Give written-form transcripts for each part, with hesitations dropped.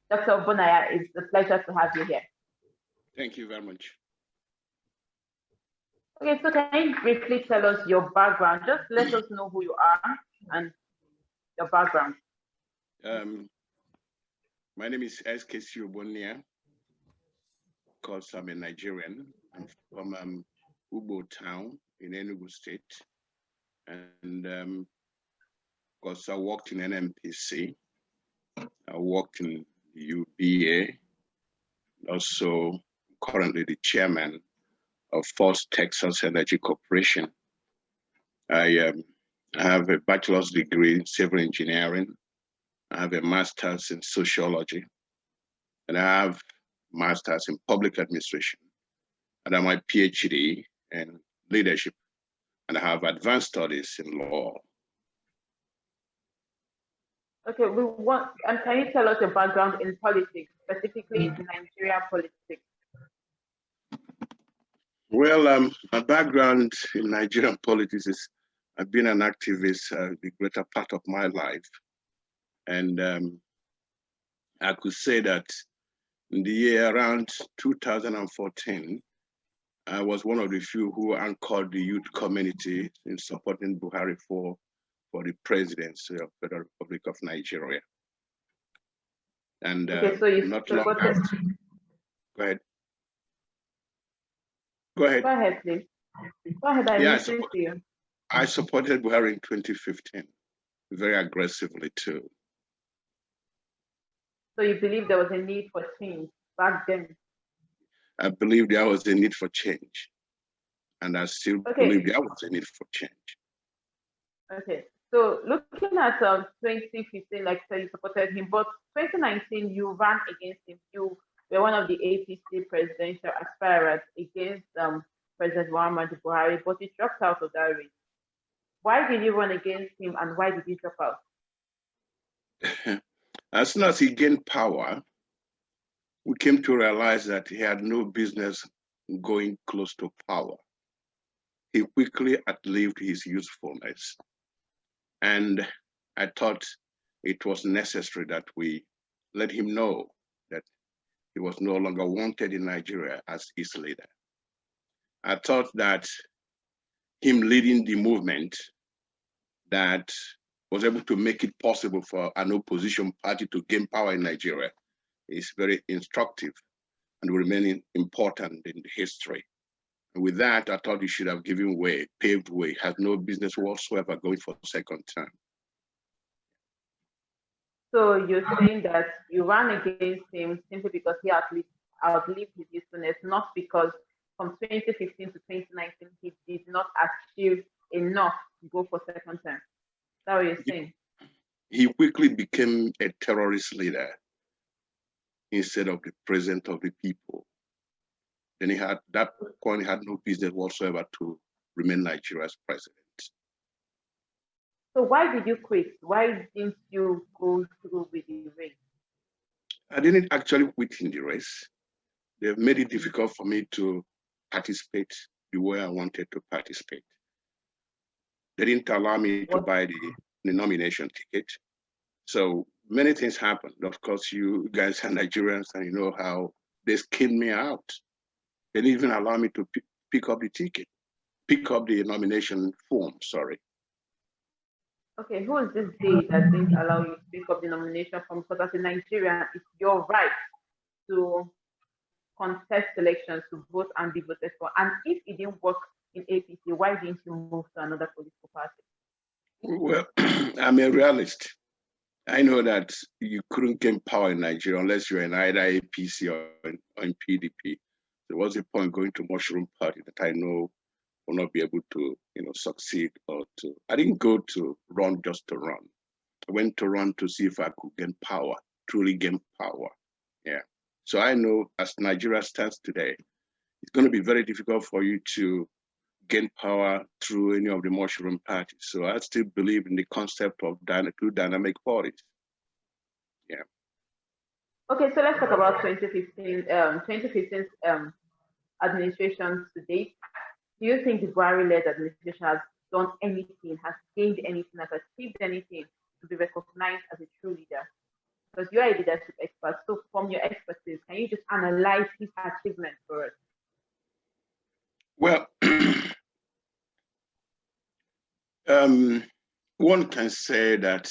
Dr. Ogbonnia, it's a pleasure to have you here. Thank you very much. Okay, so can you briefly tell us your background? Just let us know who you are and your background. My name is SKC Ogbonnia. Of course, I'm a Nigerian. I'm from Ugbo town in Enugu State. And of course, I worked in NMPC. I worked in UBA. Also, currently the chairman of First Texas Energy Corporation. I have a bachelor's degree in civil engineering. I have a master's in sociology, and I have master's in public administration. And I have my PhD in leadership, and I have advanced studies in law. Okay, can you tell us your background in politics, specifically in Nigerian politics? Well, my background in Nigerian politics is I've been an activist the greater part of my life. And I could say that in the year around 2014, I was one of the few who anchored the youth community in supporting Buhari for the presidency of the Federal Republic of Nigeria. And okay, so you not long after. Go ahead. Go ahead. Go ahead, please. Go ahead, I'm listening to you. I supported Buhari in 2015, very aggressively too. So you believe there was a need for change back then? I believe there was a need for change. And I still believe there was a need for change. Okay, so looking at 2015, like so you supported him, but 2019 you ran against him. You were one of the APC Presidential Aspirant against President Muhammadu Buhari, but you dropped out of that race. Why did you run against him, and why did you drop out? As soon as he gained power, we came to realize that he had no business going close to power. He quickly outlived his usefulness. And I thought it was necessary that we let him know that he was no longer wanted in Nigeria as his leader. I thought that him leading the movement that was able to make it possible for an opposition party to gain power in Nigeria is very instructive and will remain important in history. And with that, I thought he should have given way, paved way, had no business whatsoever going for the second term. So you're saying that you ran against him simply because he outlived his usefulness, not because from 2015 to 2019, he did not achieve enough to go for second term. Is that what you're saying? He quickly became a terrorist leader instead of the president of the people. Then he had no business whatsoever to remain Nigeria's president. So why did you quit? Why didn't you go through with the race? I didn't actually quit in the race. They've made it difficult for me to participate the way I wanted to participate. They didn't allow me to buy the nomination ticket. So many things happened. Of course, you guys are Nigerians and you know how they skinned me out. They didn't even allow me to pick up the ticket, pick up the nomination form, sorry. Okay, who is this day that didn't allow you to pick up the nomination form? Because as a Nigerian, it's your right to contest elections, to vote and be voted for. And if it didn't work in APC, why didn't you move to another political party? Well, I'm a realist. I know that you couldn't gain power in Nigeria unless you're in either APC or in PDP. So what's the point going to mushroom party that I know will not be able to, succeed or to? I didn't go to run just to run. I went to run to see if I could gain power, truly gain power. Yeah. So I know as Nigeria stands today, it's going to be very difficult for you to gain power through any of the mushroom parties. So I still believe in the concept of two dynamic parties. Yeah. Okay, so let's talk about 2015's administration to date. Do you think the Buhari-led administration has done anything, has gained anything, has achieved anything to be recognized as a true leader? because you are a leadership expert. So from your expertise, can you just analyze his achievements for us? Well, one can say that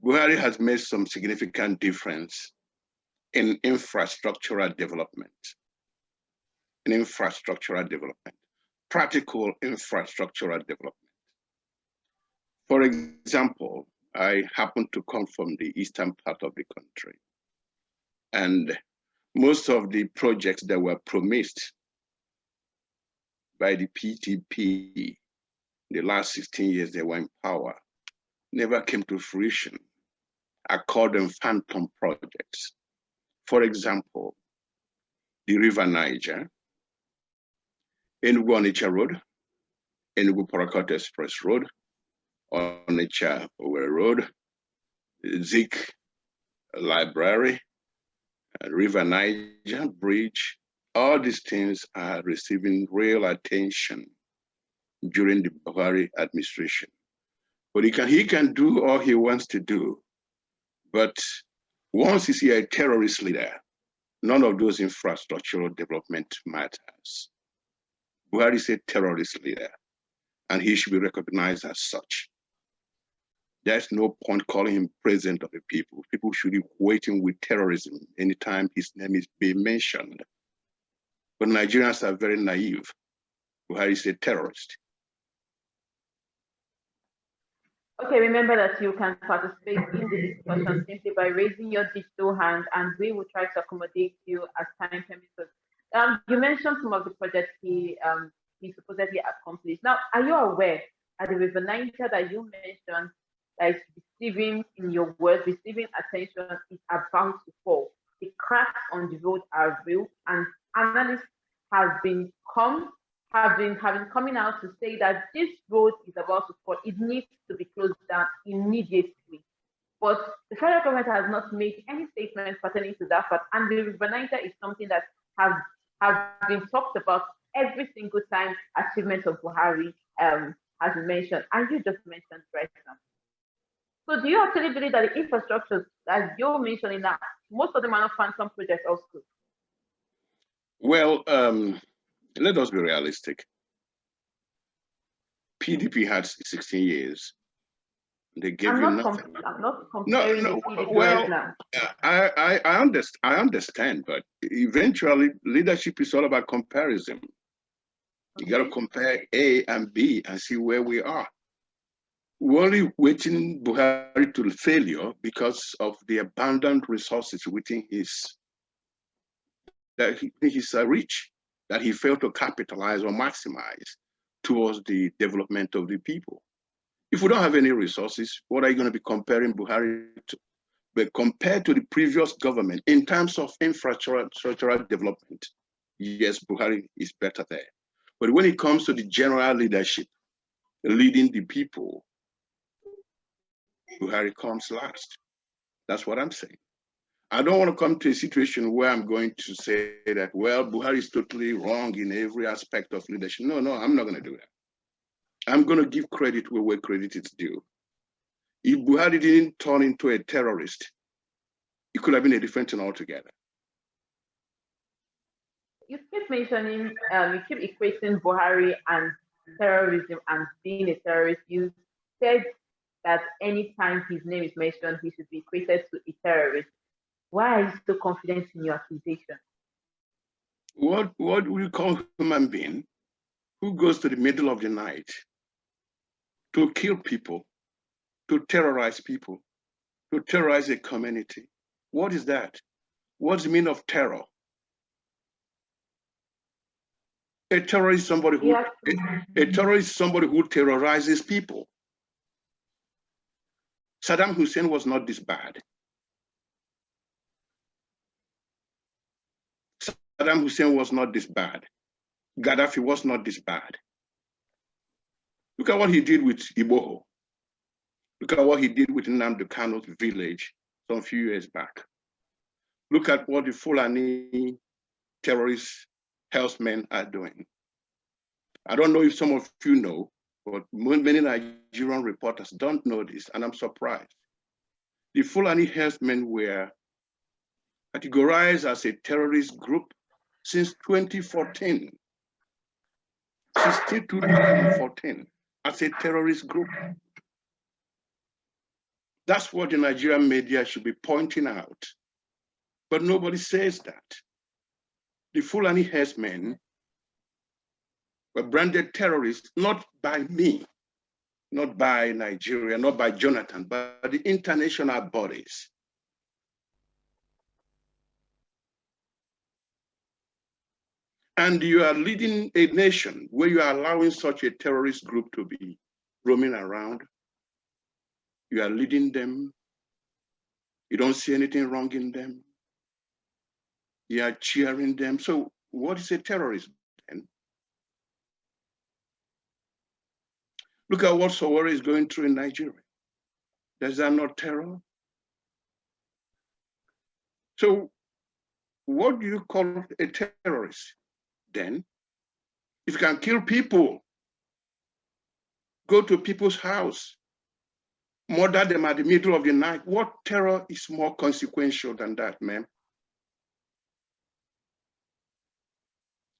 Buhari has made some significant difference in infrastructural development, practical infrastructural development. For example, I happen to come from the eastern part of the country, and most of the projects that were promised by the PTP the last 16 years they were in power never came to fruition. I call them phantom projects. For example, the River Niger, Enugu-Onitsha Road, Enugu-Port Express Road, Onitsha-Owerri Road, Zik Library, River Niger Bridge. All these things are receiving real attention during the Buhari administration. But he can do all he wants to do. But once he's a terrorist leader, none of those infrastructural development matters. Buhari is a terrorist leader, and he should be recognized as such. There's no point calling him president of the people. People should be waiting with terrorism anytime his name is being mentioned. But Nigerians are very naive. Buhari is a terrorist. Okay, remember that you can participate in the discussion simply by raising your digital hand, and we will try to accommodate you as time permits. You mentioned some of the projects he supposedly accomplished. Now, are you aware that the River Niger that you mentioned that is receiving, in your words, receiving attention is about to fall? The cracks on the road are real, and analysts have been coming out to say that this road is about to fall. It needs to be closed down immediately. But the federal government has not made any statement pertaining to that fact. And the River Niger is something that has been talked about every single time achievements of Buhari has been mentioned. And you just mentioned right now. So do you actually believe that the infrastructure that you're mentioning now, most of them are not phantom projects also? Well, let us be realistic. PDP had 16 years. They gave you nothing. I'm not comparing the PDP well, now. I understand, but eventually leadership is all about comparison. You got to compare A and B and see where we are. We're only waiting Buhari to failure because of the abundant resources within his reach that he failed to capitalize or maximize towards the development of the people. If we don't have any resources, what are you going to be comparing Buhari to? But compared to the previous government, in terms of infrastructural development, yes, Buhari is better there. But when it comes to the general leadership, leading the people, Buhari comes last. That's what I'm saying. I don't want to come to a situation where I'm going to say that, well, Buhari is totally wrong in every aspect of leadership. No, I'm not going to do that. I'm going to give credit where credit is due. If Buhari didn't turn into a terrorist, it could have been a different thing altogether. You keep mentioning, you keep equating Buhari and terrorism and being a terrorist. You said that anytime his name is mentioned, he should be equated to a terrorist. Why are you so confident in your accusation? What do you call human being who goes to the middle of the night to kill people, to terrorize people, to terrorize a community? What is that? What's the meaning of terror? A terrorist is somebody who terrorizes people. Saddam Hussein was not this bad. Saddam Hussein was not this bad. Gaddafi was not this bad. Look at what he did with Iboho. Look at what he did with Nnamdi Kanu's village some few years back. Look at what the Fulani terrorist herdsmen are doing. I don't know if some of you know, but many Nigerian reporters don't know this, and I'm surprised. the Fulani herdsmen were categorized as a terrorist group since 2014, since 2014, as a terrorist group. That's what the Nigerian media should be pointing out. But nobody says that. The Fulani herdsmen were branded terrorists, not by me, not by Nigeria, not by Jonathan, but by the international bodies. And you are leading a nation where you are allowing such a terrorist group to be roaming around. You are leading them. You don't see anything wrong in them. You are cheering them. So what is a terrorist then? Look at what Sowore is going through in Nigeria. Does that not terror? So what do you call a terrorist then? If you can kill people, go to people's house, murder them at the middle of the night, what terror is more consequential than that, man?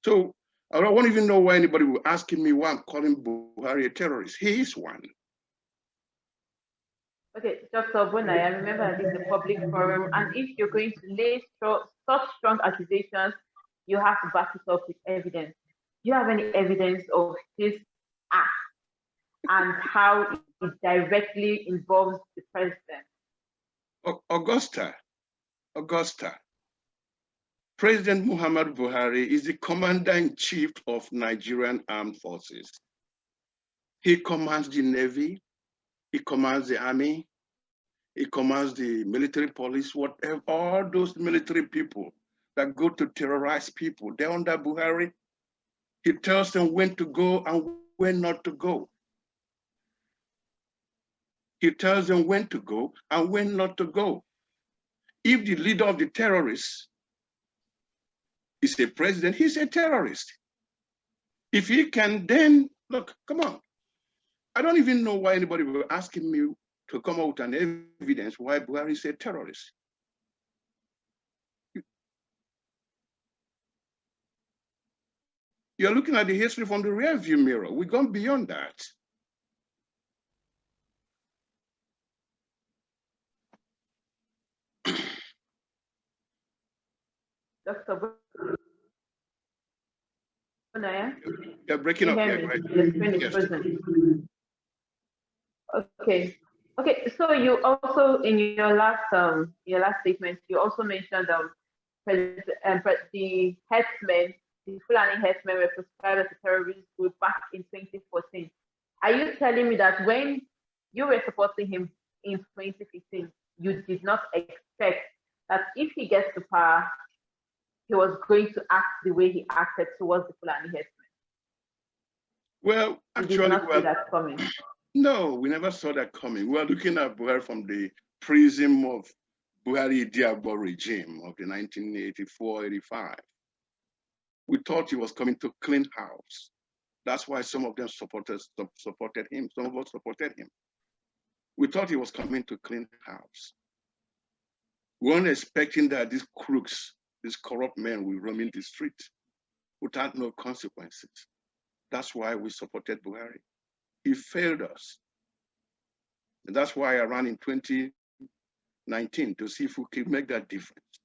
So I don't even know why anybody will asking me why I'm calling Buhari a terrorist. He is one. Okay, Dr. Ogbonnia, I remember this is a public forum, and if you're going to lay such strong accusations, you have to back it up with evidence. Do you have any evidence of this act and how it directly involves the president? Augusta. President Muhammadu Buhari is the commander-in-chief of Nigerian armed forces. He commands the Navy, he commands the army, he commands the military police, whatever, all those military people that go to terrorize people, they're under Buhari. He tells them when to go and when not to go. He tells them when to go and when not to go. If the leader of the terrorists is a president, he's a terrorist. If he can then, look, come on. I don't even know why anybody was asking me to come out with an evidence why Buhari is a terrorist. You're looking at the history from the rear view mirror. We've gone beyond that. Dr. Ogbonnia? You're breaking up here, right? Yes. Okay. Okay. So you also in your last statement, you also mentioned the herdsmen, the Fulani herdsmen were prescribed as a terrorist group back in 2014. Are you telling me that when you were supporting him in 2015, you did not expect that if he gets to power, he was going to act the way he acted towards the Fulani herdsmen? Well, actually, did not see that coming. No, we never saw that coming. We were looking at Buhari from the prism of Buhari Diabo regime of the 1984-85. We thought he was coming to clean house. That's why some of them supported him. Some of us supported him. We thought he was coming to clean house. We weren't expecting that these crooks, these corrupt men will roam in the street without no consequences. That's why we supported Buhari. He failed us. And that's why I ran in 2019 to see if we could make that difference.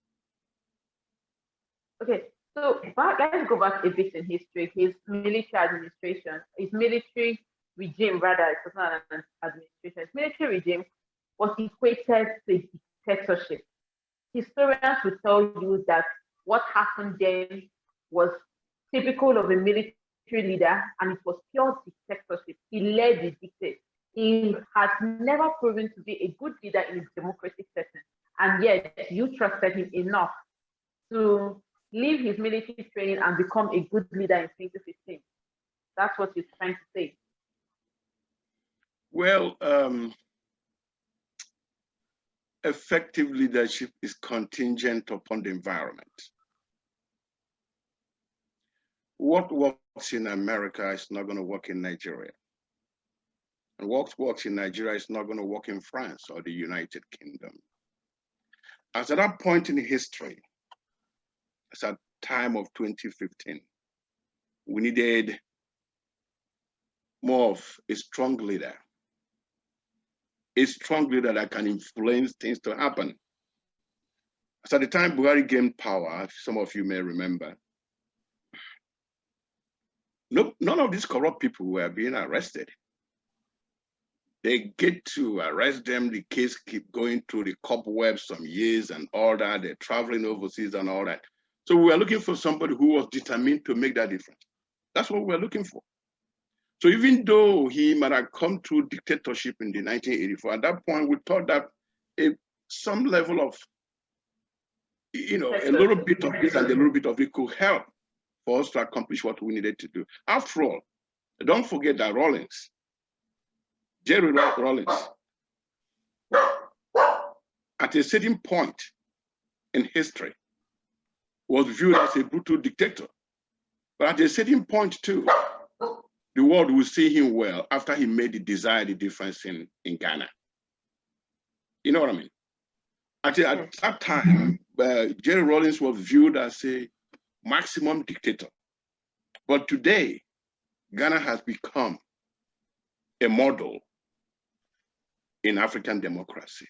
Okay, so let's go back a bit in history. His military regime, rather, it's not an administration, his military regime was equated to dictatorship. Historians will tell you that what happened then was typical of a military leader, and it was pure dictatorship. He led the dictate. He has never proven to be a good leader in a democratic setting, and yet you trusted him enough to leave his military training and become a good leader in 2015. That's what you're trying to say. Well, effective leadership is contingent upon the environment. What works in America is not going to work in Nigeria. And what works in Nigeria is not going to work in France or the United Kingdom. As at that point in history, as at time of 2015, we needed more of a strong leader that can influence things to happen. So at the time Buhari gained power, some of you may remember, none of these corrupt people were being arrested. They get to arrest them, the case keep going through the cobwebs some years and all that, they're traveling overseas and all that. So we were looking for somebody who was determined to make that difference. That's what we're looking for. So even though he might have come through dictatorship in the 1984, at that point we thought that some level of, a little bit of this and a little bit of it could help for us to accomplish what we needed to do. After all, don't forget that Jerry Rawlings, at a certain point in history, was viewed as a brutal dictator. But at a certain point too, the world will see him well after he made the desired difference in Ghana. You know what I mean? At that time, Jerry Rawlings was viewed as a maximum dictator. But today, Ghana has become a model in African democracy.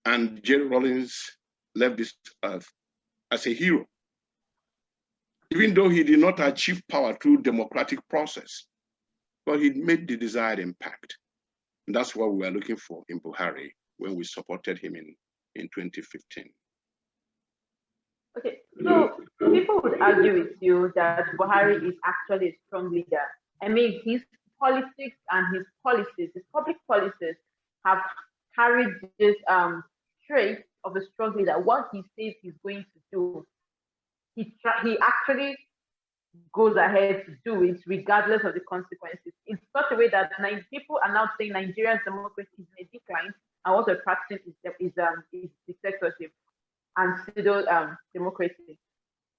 And Jerry Rawlings left this earth as a hero, even though he did not achieve power through democratic process, but he made the desired impact. And that's what we were looking for in Buhari when we supported him in 2015. Okay, so people would argue with you that Buhari is actually a strong leader. I mean, his politics and his policies, his public policies, have carried this trait of a strong leader. What he says he's going to do, he actually goes ahead to do it regardless of the consequences, in such a way that people are now saying Nigeria's democracy is in a decline, and what we're practicing is dictatorship and pseudo democracy.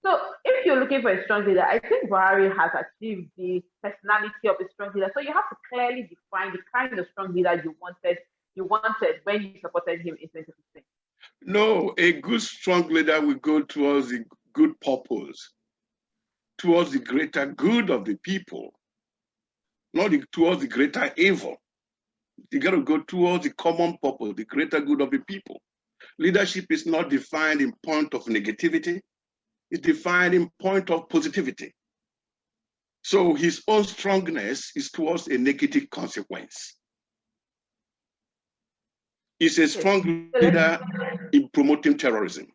So if you're looking for a strong leader, I think Buhari has achieved the personality of a strong leader. So you have to clearly define the kind of strong leader you wanted when you supported him in 2015. No, a good strong leader will go towards the good purpose, towards the greater good of the people, not towards the greater evil. You got to go towards the common purpose, the greater good of the people. Leadership is not defined in point of negativity. It's defined in point of positivity. So his own strongness is towards a negative consequence. He's a strong leader in promoting terrorism.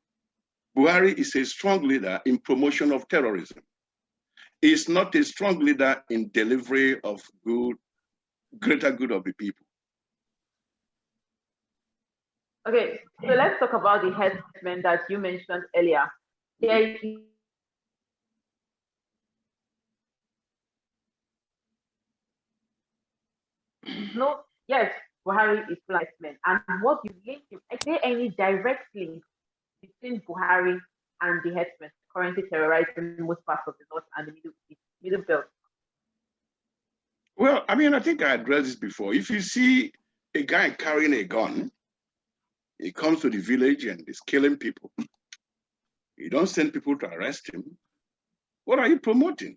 Buhari is a strong leader in promotion of terrorism. He's not a strong leader in delivery of greater good of the people. Okay, so let's talk about the headsmen that you mentioned earlier. Yes, Buhari is headsman. And what you link him, is there any direct link between Buhari and the headsmen currently terrorizing most parts of the north and the middle belt? Well, I mean, I think I addressed this before. If you see a guy carrying a gun, he comes to the village and is killing people. You don't send people to arrest him. What are you promoting?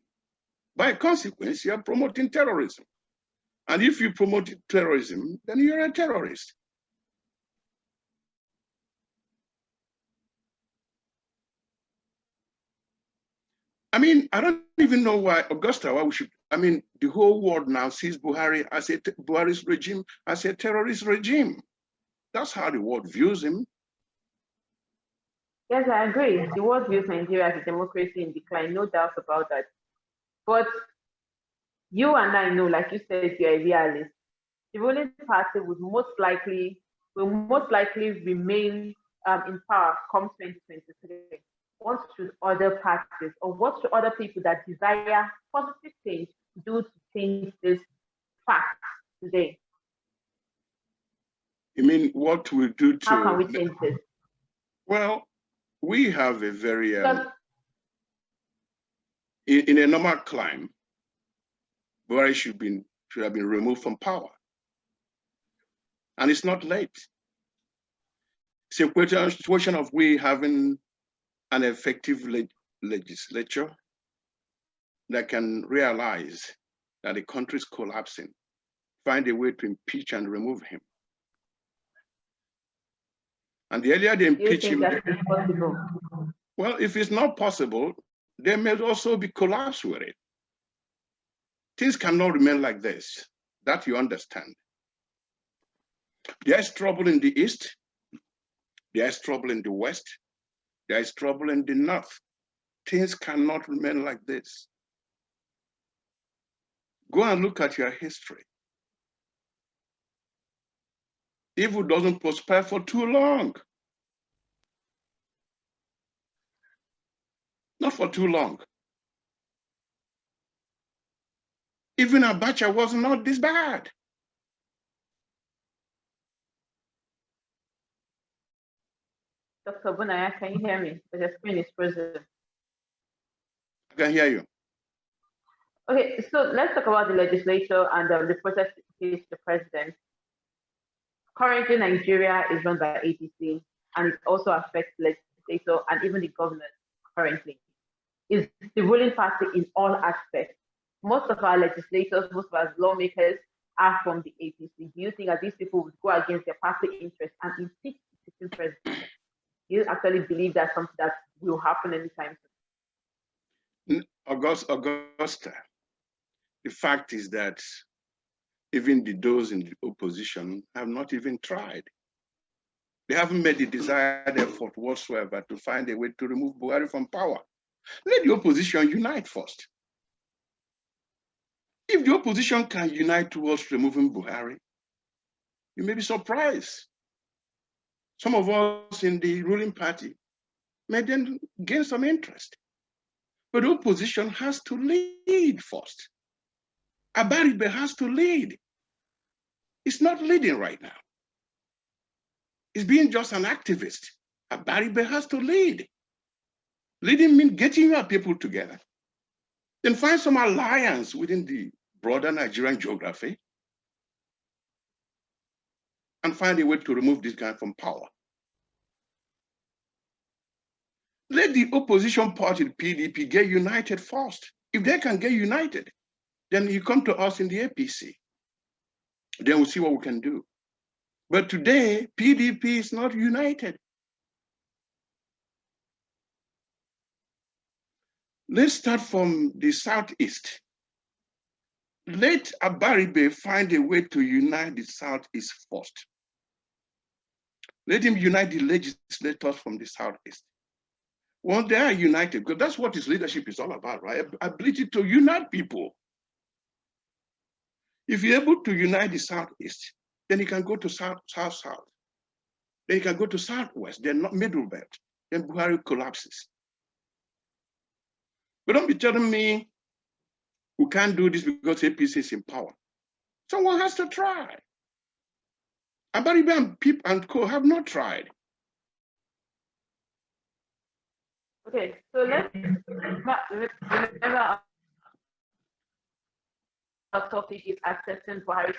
By consequence, you are promoting terrorism. And if you promote terrorism, then you're a terrorist. I mean, I don't even know why, Augusta, why we should, I mean, the whole world now sees Buhari's regime as a terrorist regime. That's how the world views him. Yes, I agree. The world views Nigeria as a democracy in decline, no doubt about that. But you and I know, like you said, you're a realist. The ruling party would most likely remain in power come 2023. What should other parties or what should other people that desire positive change do to change this fact today? You mean what we do to... How can we change this? Well, we have a very... in a normal climb, Buhari should have been removed from power. And it's not late. It's a situation of we having an effective legislature that can realize that the country is collapsing, find a way to impeach and remove him. And the earlier they impeach him, well, if it's not possible, there may also be collapse with it. Things cannot remain like this. That you understand. There's trouble in the East. There's trouble in the West. There's trouble in the North. Things cannot remain like this. Go and look at your history. Evil doesn't prosper for too long. Not for too long. Even Abacha was not this bad. Dr. Ogbonnia, can you hear me? The screen is frozen. I can hear you. Okay, so let's talk about the legislature and the process to impeach the president. Currently, Nigeria is run by APC, and it also affects the legislature and even the government currently. It's the ruling party in all aspects. Most of our legislators, most of our lawmakers are from the APC. Do you think that these people would go against their party interests and impeach the sitting president? Do you actually believe that's something that will happen anytime soon? Augusta, the fact is that even those in the opposition have not even tried. They haven't made the desired effort whatsoever to find a way to remove Buhari from power. Let the opposition unite first. If the opposition can unite towards removing Buhari, you may be surprised. Some of us in the ruling party may then gain some interest. But the opposition has to lead first. Abaribe has to lead. It's not leading right now. It's being just an activist. Abaribe has to lead. Leading means getting your people together. Then find some alliance within the broader Nigerian geography and find a way to remove this guy from power. Let the opposition party, the PDP, get united first. If they can get united, then you come to us in the APC. Then we'll see what we can do. But today, PDP is not united. Let's start from the Southeast. Let Abaribe find a way to unite the Southeast first. Let him unite the legislators from the Southeast. Once they are united, because that's what his leadership is all about, right? Ability to unite people. If you're able to unite the Southeast, then you can go to South. Then you can go to Southwest, then not middle belt. Then Buhari collapses. But don't be telling me we can't do this because APC is in power. Someone has to try. Abaribe and Pip and co have not tried. Okay, so let's remember our topic is assessing Buhari's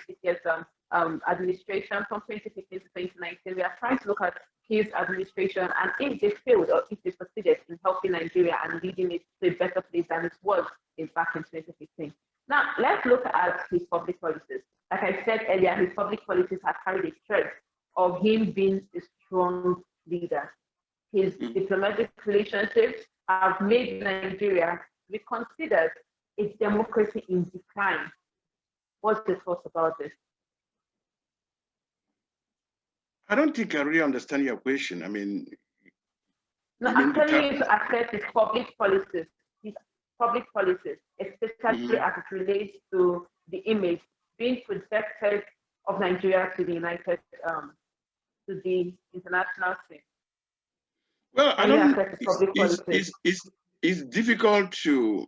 administration from 2015 to 2019. We are trying to look at his administration and if they failed or if they succeeded in helping Nigeria and leading it to a better place than it was back in 2015. Now, let's look at his public policies. Like I said earlier, his public policies have carried a thread of him being a strong leader. His diplomatic relationships have made Nigeria be considered a democracy in decline. What's your thoughts about this? I don't think I really understand your question. I mean, no, I'm telling you to assess his public policies, especially as it relates to the image being projected of Nigeria to the to the international scene. Well, I don't. It's difficult to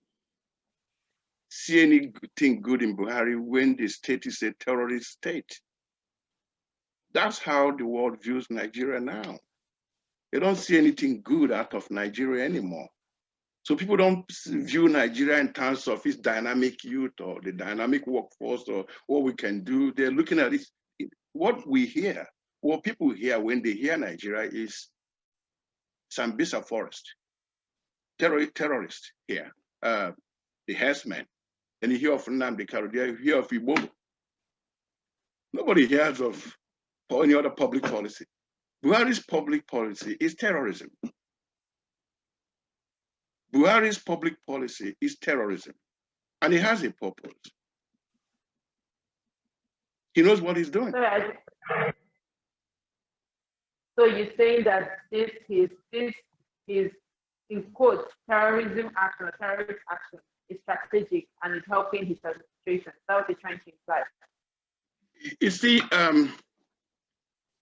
see anything good in Buhari when the state is a terrorist state. That's how the world views Nigeria now. They don't see anything good out of Nigeria anymore. So people don't view Nigeria in terms of its dynamic youth or the dynamic workforce or what we can do. They're looking at it, what we hear, what people hear when they hear Nigeria is Sambisa Forest, terrorist here, the herdsmen. And you hear of Nnamdi Kanu, you hear of Igbo. Nobody hears of any other public policy. Buhari's public policy is terrorism. Buhari's public policy is terrorism. And he has a purpose. He knows what he's doing. So you're saying that this is in quotes, terrorism action or terrorist action is strategic and is helping his administration. That's what they're trying to imply. You see,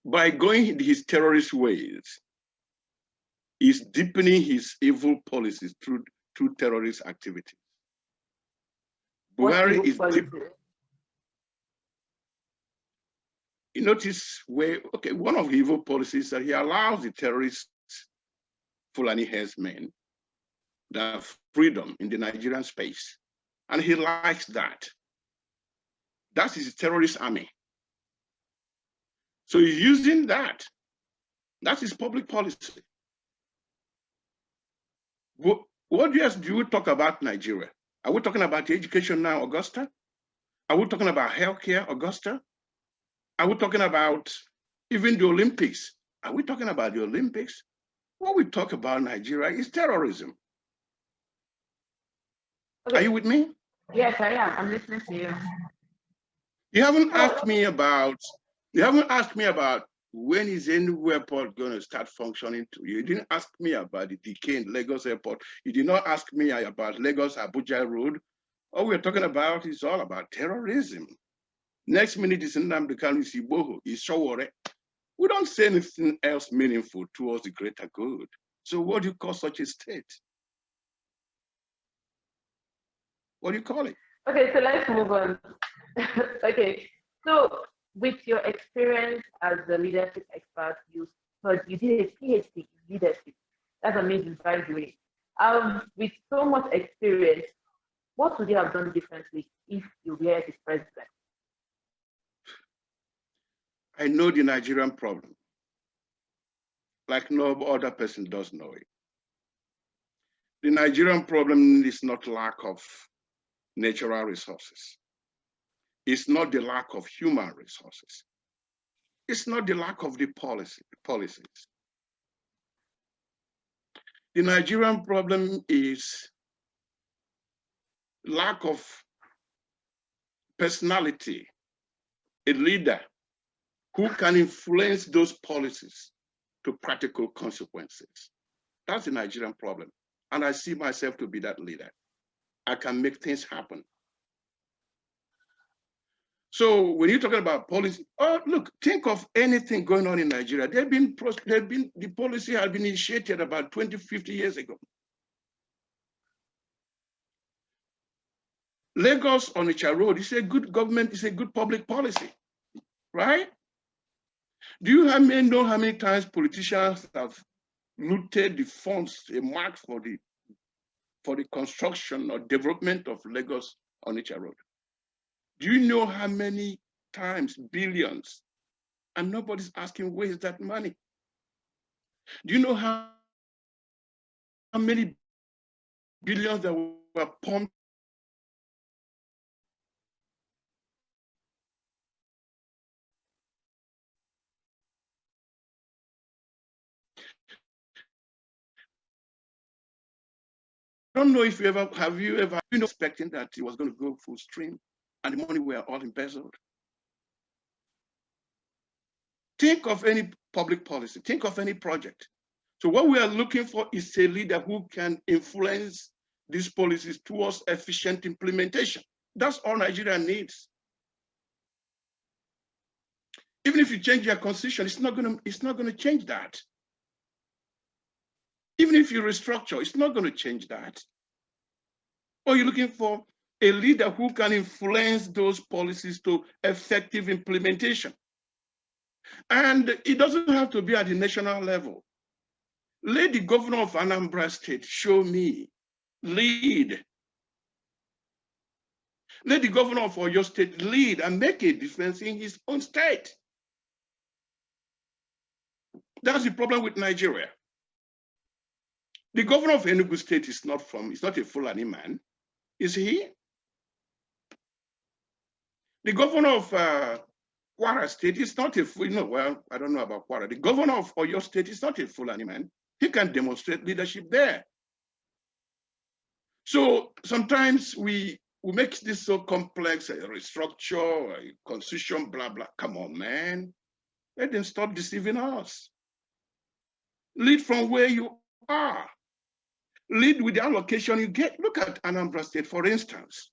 by going his terrorist ways, he's deepening his evil policies through terrorist activities. Buhari is deep. You notice where, okay, one of the evil policies that he allows the terrorists, Fulani herdsmen, the freedom in the Nigerian space. And he likes that. That's his terrorist army. So he's using that. That's his public policy. What else do we talk about Nigeria? Are we talking about education now, Augusta? Are we talking about healthcare, Augusta? Are we talking about even the Olympics? Are we talking about the Olympics? What we talk about in Nigeria is terrorism. Okay. Are you with me? Yes, I am. I'm listening to you. You haven't asked me about when is a new airport going to start functioning to you. You didn't ask me about the decay in Lagos airport. You did not ask me about Lagos Abuja Road. All we're talking about is all about terrorism. Next minute is Nnamdi Kanu, is Igbo, is Sowore. We don't say anything else meaningful towards the greater good. So what do you call such a state? What do you call it? Okay, so let's move on. Okay, so with your experience as a leadership expert, you did a PhD in leadership. That's amazing, by the way. With so much experience, what would you have done differently if you were the president? I know the Nigerian problem, like no other person does know it. The Nigerian problem is not lack of natural resources. It's not the lack of human resources. It's not the lack of the policies. The Nigerian problem is lack of personality, a leader who can influence those policies to practical consequences. That's the Nigerian problem. And I see myself to be that leader. I can make things happen. So when you're talking about policy, oh, look, think of anything going on in Nigeria. The policy had been initiated about 20, 50 years ago. Lagos Onitsha Road is a good government, it's a good public policy, right? Do you know how many times politicians have looted the funds earmarked for the construction or development of Lagos Onitsha Road? Do you know how many times, billions, and nobody's asking where is that money? Do you know how many billions that were pumped I don't know if have you ever been expecting that it was going to go full stream and the money were all embezzled? Think of any public policy, think of any project. So what we are looking for is a leader who can influence these policies towards efficient implementation. That's all Nigeria needs. Even if you change your constitution, it's not going to change that. Even if you restructure, it's not going to change that. Or you're looking for a leader who can influence those policies to effective implementation. And it doesn't have to be at the national level. Let the governor of Anambra State show me, lead. Let the governor of Oyo State lead and make a difference in his own state. That's the problem with Nigeria. The governor of Enugu State is not a Fulani man, is he? The governor of Kwara State is not a, well, I don't know about Kwara. The governor of Oyo State is not a Fulani man. He can demonstrate leadership there. So sometimes we make this so complex, a restructure, a constitution, blah, blah. Come on, man. Let them stop deceiving us. Lead from where you are. Lead with the allocation you get. Look at Anambra State, for instance.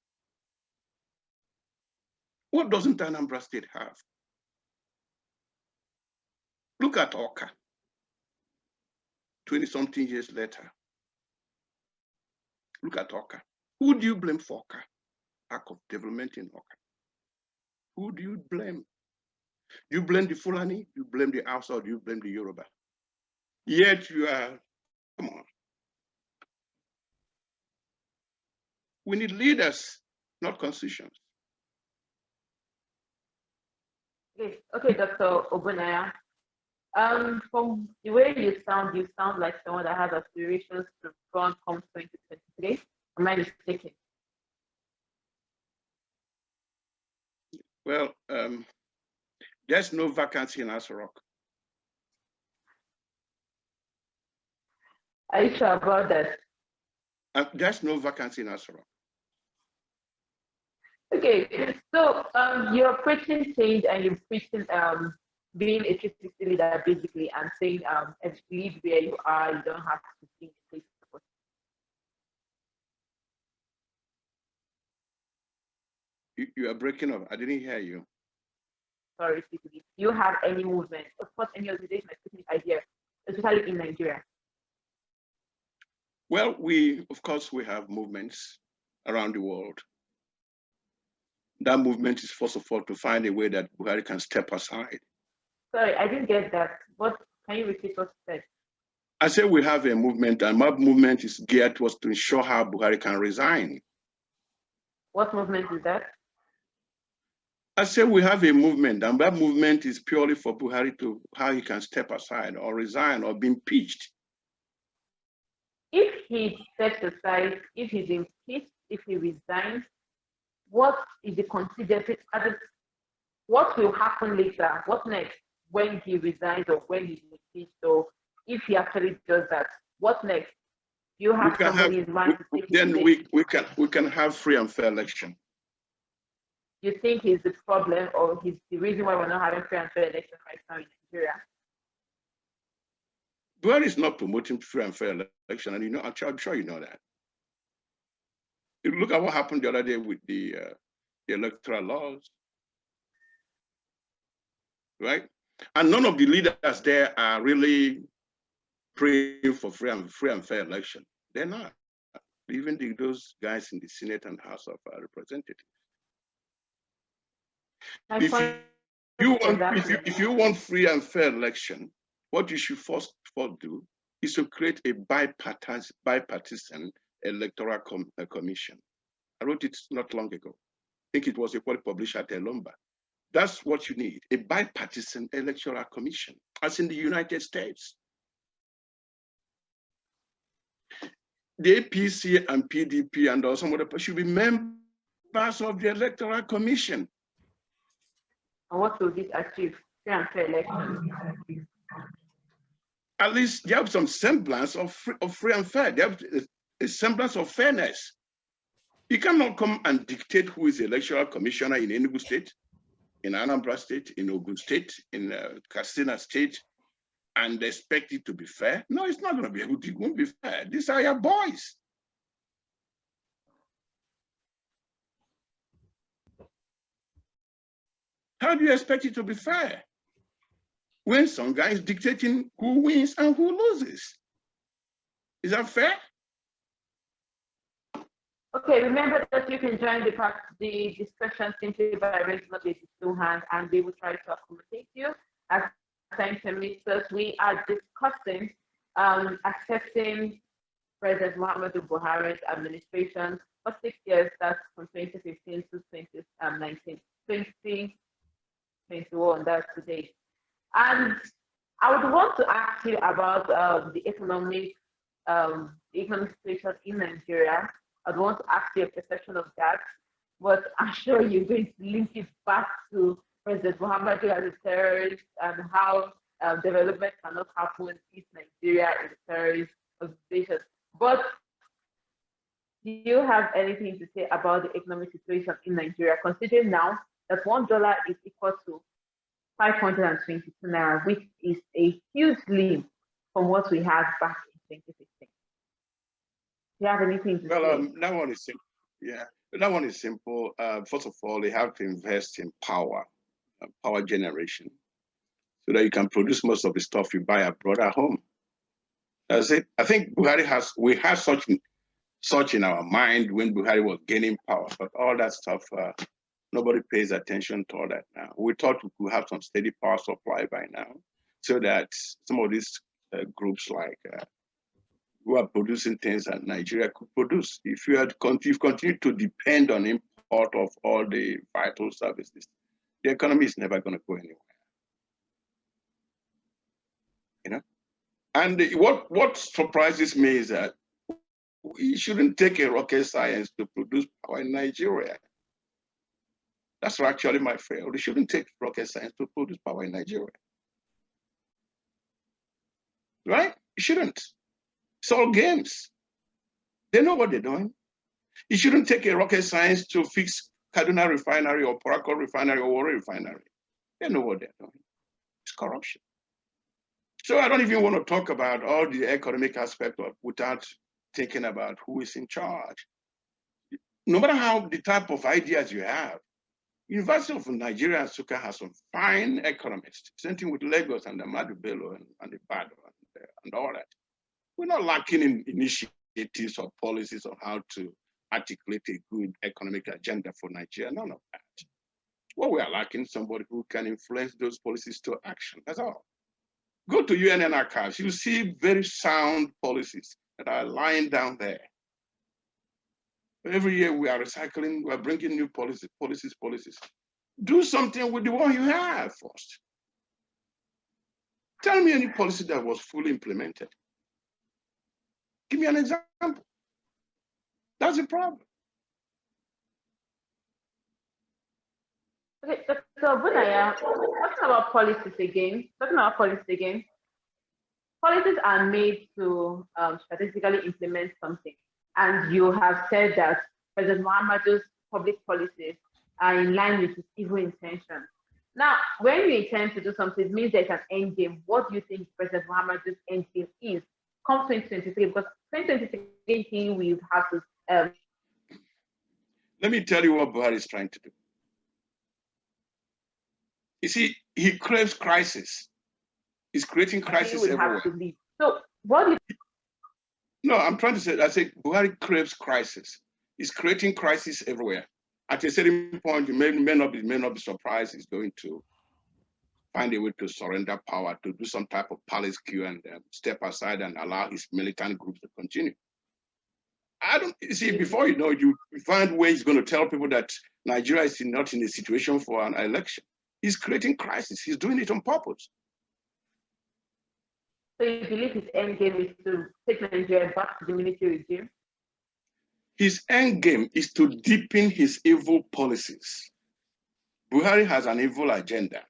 What doesn't Anambra State have? Look at Oka, 20-something years later. Look at Oka. Who do you blame for Oka? Lack of development in Oka. Who do you blame? Do you blame the Fulani? Do you blame the Hausa, or do you blame the Yoruba? Yet you are, come on. We need leaders, not constitutions. Okay, Dr. Ogbonnia. From the way you sound like someone that has aspirations to run come 2023. Am I mistaken? Well, there's no vacancy in Aso Rock. Are you sure about that? There's no vacancy in Aso Rock. Okay, so you're preaching change and you're preaching being a 360 leader basically, and saying lead where you are, you don't have to be in a place. You are breaking up. I didn't hear you. Sorry, do you have any movement? Of course, any organization is putting this idea, especially in Nigeria. Well, of course, we have movements around the world. That movement is, first of all, to find a way that Buhari can step aside. Sorry, I didn't get that. What can you repeat what you said? I said we have a movement, and my movement is geared towards to ensure how Buhari can resign. What movement is that? I said we have a movement, and that movement is purely for Buhari to how he can step aside or resign or be impeached. If he steps aside, if he's impeached, if he resigns, what is the contingency? What will happen later? What next when he resigns or when he's impeached? So if he actually does that, what next? You have somebody in mind. Then we can have free and fair election. You think he's the problem, or he's the reason why we're not having free and fair election right now in Nigeria? Buhari is not promoting free and fair election, and I'm sure you know that. You look at what happened the other day with the electoral laws, right? And none of the leaders there are really praying for free and fair election. They're not. Even those guys in the Senate and House of Representatives. If you want free and fair election, what you should first do is to create a bipartisan electoral commission. I wrote it not long ago. I think it was a report published at Elombah. That's what you need, a bipartisan electoral commission, as in the United States. The APC and PDP and some other should be members of the electoral commission. And what will this achieve? Free and fair election. At least they have some semblance of free and fair. They have a semblance of fairness. You cannot come and dictate who is the electoral commissioner in Enugu State, in Anambra State, in Ogun State, in Katsina State, and expect it to be fair. No, it's not going to be able to. It won't be fair. These are your boys. How do you expect it to be fair when some guy is dictating who wins and who loses? Is that fair? Okay, remember that you can join the discussion simply by raising up your two hands, and we will try to accommodate you. As time permits us, we are discussing accepting President Muhammadu Buhari's administration for 6 years, that's from 2015 to 2019, 2021, that's today. And I would want to ask you about the economic situation in Nigeria. I'd want to ask you a perception of that, but I'm sure you're going to link it back to President Muhammadu as a terrorist and how development cannot happen if Nigeria is a terrorist organization. But do you have anything to say about the economic situation in Nigeria, considering now that $1 is equal to 522 naira, which is a huge leap from what we had back in 2016? Do you have anything to say? Well, that one is simple. Yeah, that one is simple. First of all, they have to invest in power generation, so that you can produce most of the stuff you buy abroad at home. That's it. I think we had such in our mind when Buhari was gaining power, but all that stuff, nobody pays attention to all that now. We thought we could have some steady power supply by now, so that some of these groups like who are producing things that Nigeria could produce. If you continue to depend on import of all the vital services, the economy is never going to go anywhere. You know, and what surprises me is that we shouldn't take a rocket science to produce power in Nigeria. That's actually my fear. We shouldn't take rocket science to produce power in Nigeria. Right? You shouldn't. It's all games. They know what they're doing. You shouldn't take a rocket science to fix Kaduna refinery or Porako refinery or Warri refinery. They know what they're doing. It's corruption. So I don't even want to talk about all the economic aspect of without thinking about who is in charge. No matter how the type of ideas you have, University of Nigeria and Suka has some fine economists. Same thing with Lagos and the Muhammadu Bello and the Bado and all that. We're not lacking in initiatives or policies on how to articulate a good economic agenda for Nigeria. None of that. What we are lacking is somebody who can influence those policies to action. That's all. Go to UNN archives. You see very sound policies that are lying down there. Every year we are recycling, we are bringing new policies. Do something with the one you have first. Tell me any policy that was fully implemented. Give me an example. That's the problem. Okay, so Ogbonnia, talking about policies again. Policies are made to strategically implement something. And you have said that President Muhammadu's public policies are in line with his evil intention. Now, when you intend to do something, it means there's an end game. What do you think President Muhammadu's end game is? Come 2023, because 2023 we have to. Let me tell you what Buhari is trying to do. You see, he craves crisis. He's creating crisis everywhere. So what do you? No, I'm trying to say, I say Buhari craves crisis. He's creating crisis everywhere. At a certain point, you may not be surprised he's going to find a way to surrender power, to do some type of palace coup and step aside and allow his militant groups to continue. Before you know it, you find ways he's going to tell people that Nigeria is not in a situation for an election. He's creating crisis. He's doing it on purpose. So you believe his end game is to take Nigeria back to the military regime? His end game is to deepen his evil policies. Buhari has an evil agenda.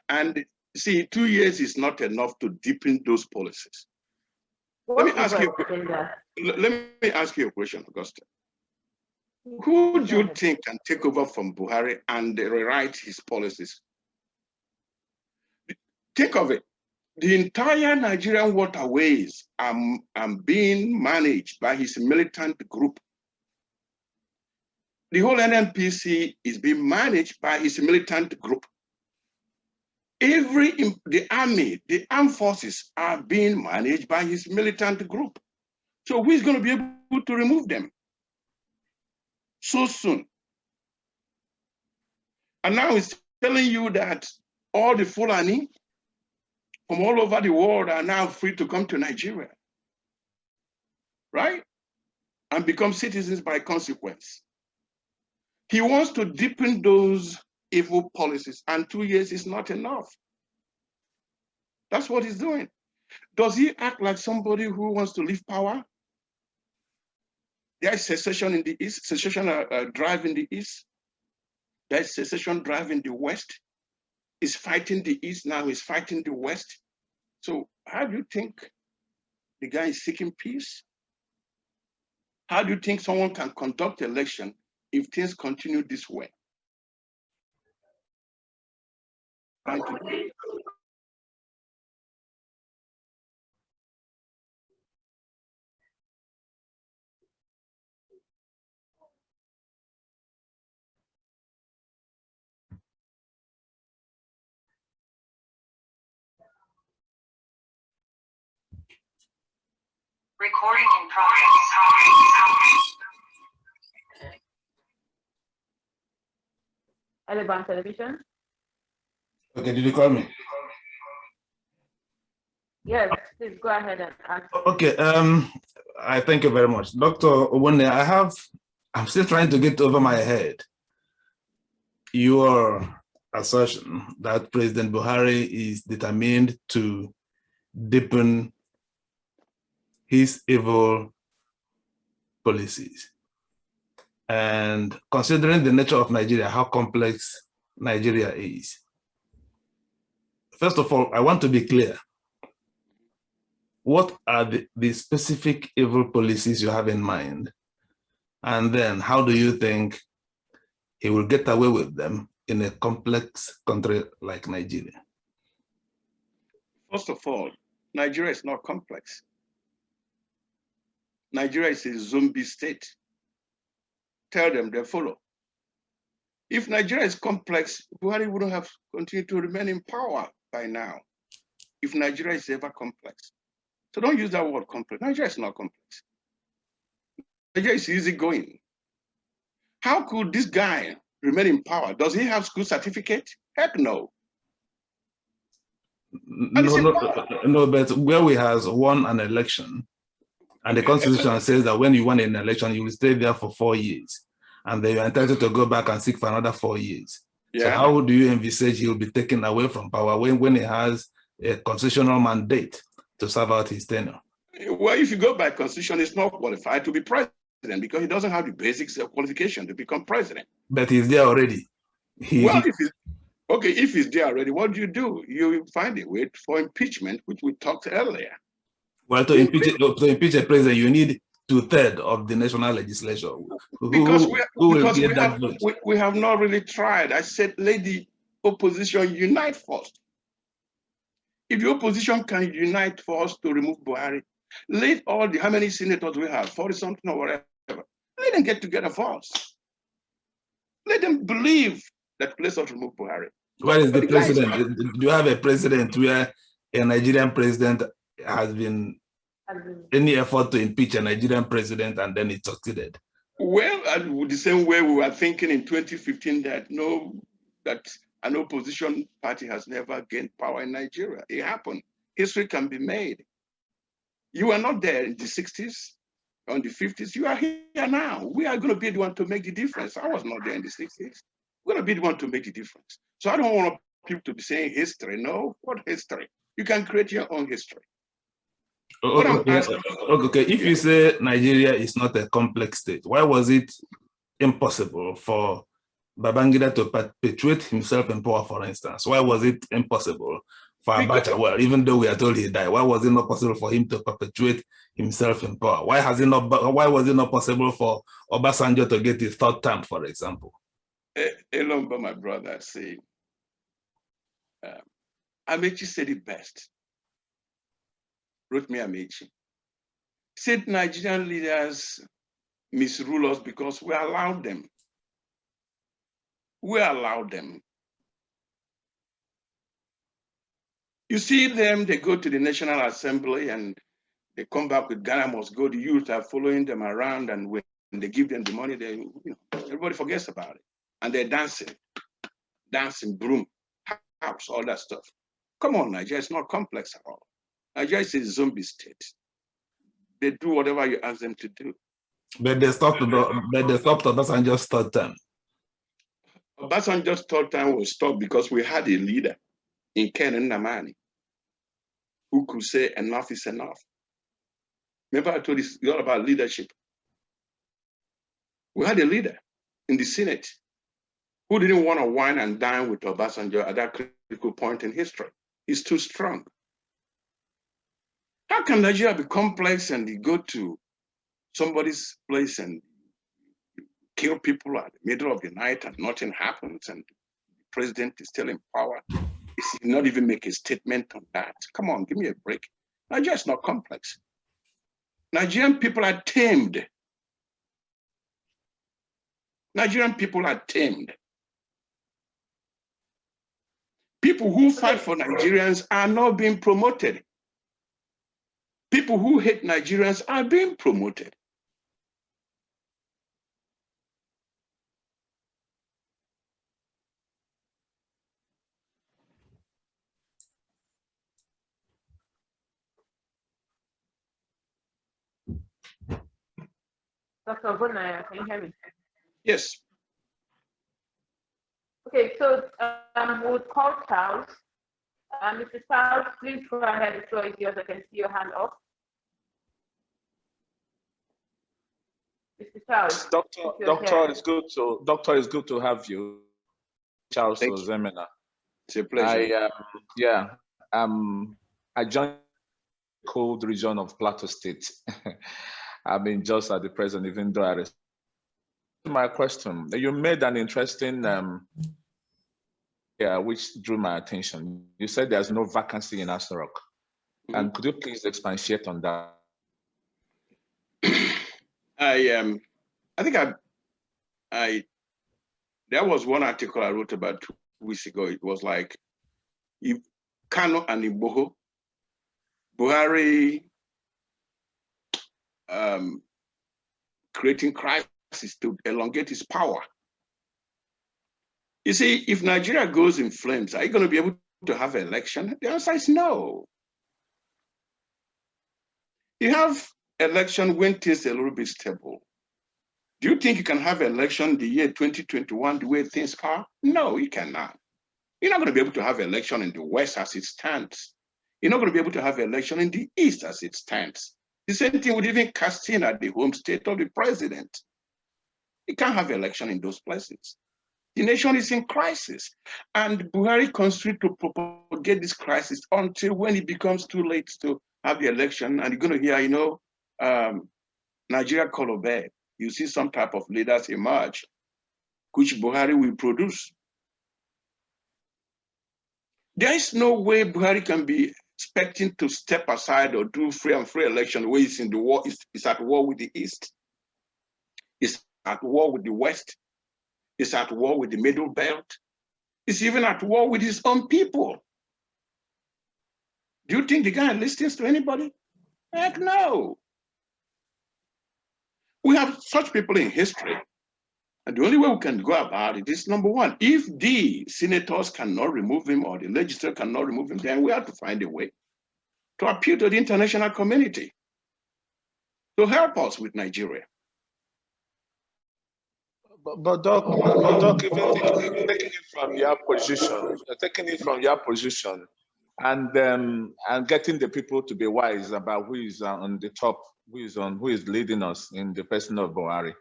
And see, 2 years is not enough to deepen those policies. Let me ask you a question, Augusta. Who do you think can take over from Buhari and rewrite his policies? Think of it. The entire Nigerian waterways are being managed by his militant group. The whole NNPC is being managed by his militant group. The army, the armed forces are being managed by his militant group. So who is going to be able to remove them so soon? And now he's telling you that all the Fulani from all over the world are now free to come to Nigeria, right? And become citizens by consequence. He wants to deepen those evil policies, and 2 years is not enough. That's what he's doing. Does he act like somebody who wants to leave power? There is secession in the East, secession drive in the East. There is secession drive in the West. He's fighting the East now, he's fighting the West. So how do you think the guy is seeking peace? How do you think someone can conduct election if things continue this way? Recording in progress. Elombah television. Okay, did you call me? Yes, please go ahead and ask. Okay, I thank you very much. Dr. Ogbonnia, I'm still trying to get over my head your assertion that President Buhari is determined to deepen his evil policies. And considering the nature of Nigeria, how complex Nigeria is. First of all, I want to be clear. What are the specific evil policies you have in mind? And then how do you think he will get away with them in a complex country like Nigeria? First of all, Nigeria is not complex. Nigeria is a zombie state. Tell them they follow. If Nigeria is complex, Buhari wouldn't have continued to remain in power by now. If Nigeria is ever complex. So don't use that word complex. Nigeria is not complex. Nigeria is easygoing. How could this guy remain in power? Does he have school certificate? Heck no. No, but where we has won an election, and the Constitution says that when you won an election, you will stay there for 4 years, and then you're entitled to go back and seek for another 4 years. Yeah. So how do you envisage he will be taken away from power when he has a constitutional mandate to serve out his tenure? Well, if you go by constitution, he's not qualified to be president because he doesn't have the basics of qualification to become president. But he's there already. If he's there already, what do? You find a way for impeachment, which we talked earlier. Well, to impeach a president, you need 2/3 of the national legislature. Because we have not really tried. I said, let the opposition unite first. If the opposition can unite for us to remove Buhari, let all how many senators we have, 40 something or whatever, let them get together first. Let them believe that let us remove Buhari. Where is the president? Do you have a president where a Nigerian president has been any effort to impeach a Nigerian president and then it succeeded? Well, the same way we were thinking in 2015 that an opposition party has never gained power in Nigeria. It happened. History can be made. You were not there in the 60s, or in the 50s. You are here now. We are going to be the one to make the difference. I was not there in the 60s. We're going to be the one to make the difference. So I don't want people to be saying history. No, what history? You can create your own history. Okay. If you say Nigeria is not a complex state, why was it impossible for Babangida to perpetuate himself in power, for instance? Why was it impossible for Abacha? Well, even though we are told he died, why was it not possible for him to perpetuate himself in power? Why was it not possible for Obasanjo to get his 3rd term, for example? Elombah, my brother, said, Amechi said it best. Rotimi Amechi said Nigerian leaders misrule us because we allowed them. We allowed them. You see them, they go to the National Assembly and they come back with Ghana must go. The youth are following them around, and when they give them the money, everybody forgets about it. And they're dancing, broom, house, all that stuff. Come on, Nigeria, it's not complex at all. Nigeria is a zombie state. They do whatever you ask them to do. But they stopped Obasanjo's 3rd term. Obasanjo's 3rd term was stopped because we had a leader in Ken Nnamani. who could say enough is enough. Remember I told you it's all about leadership. We had a leader in the Senate who didn't want to wine and dine with Obasanjo at that critical point in history. He's too strong. How can Nigeria be complex and you go to somebody's place and kill people at the middle of the night and nothing happens and the president is still in power? He did not even make a statement on that. Come on, give me a break. Nigeria is not complex. Nigerian people are tamed. Nigerian people are tamed. People who fight for Nigerians are not being promoted. People who hate Nigerians are being promoted. Dr. Ogbonnia, can you hear me? Yes. Okay, so we'll call Charles. Mr. Charles, please go ahead. The floor is yours. I can see your hand up. Mr. Charles. Doctor, it's good to have you. Charles Ozemena. It's a pleasure. I joined the cold region of Plateau State. I mean, just at the present, even though I respect my question. You made an interesting which drew my attention. You said there's no vacancy in Aso Rock. And could you please expatiate on that? I think there was one article I wrote about 2 weeks ago. It was like, if Kano and Igboho, Buhari creating crisis to elongate his power. You see, if Nigeria goes in flames, are you going to be able to have an election? The answer is no. You have election when things are a little bit stable. Do you think you can have an election the year 2021 the way things are? No, you cannot. You're not going to be able to have an election in the West as it stands. You're not going to be able to have an election in the East as it stands. The same thing would even cast in at the home state of the president. You can't have an election in those places. The nation is in crisis. And Buhari continues to propagate this crisis until when it becomes too late to have the election. And you're going to hear, Nigeria Kolobe. You see some type of leaders emerge, which Buhari will produce. There is no way Buhari can be expecting to step aside or do free and fair election where he's in the war, is at war with the East. It's at war with the West. It's at war with the Middle Belt. It's even at war with his own people. Do you think the guy listens to anybody? Heck no. We have such people in history. And the only way we can go about it is, number one, if the senators cannot remove him or the legislature cannot remove him, then we have to find a way to appeal to the international community to help us with Nigeria. But Doc, even taking it from your position, and getting the people to be wise about who is on the top, who is leading us in the person of Buhari,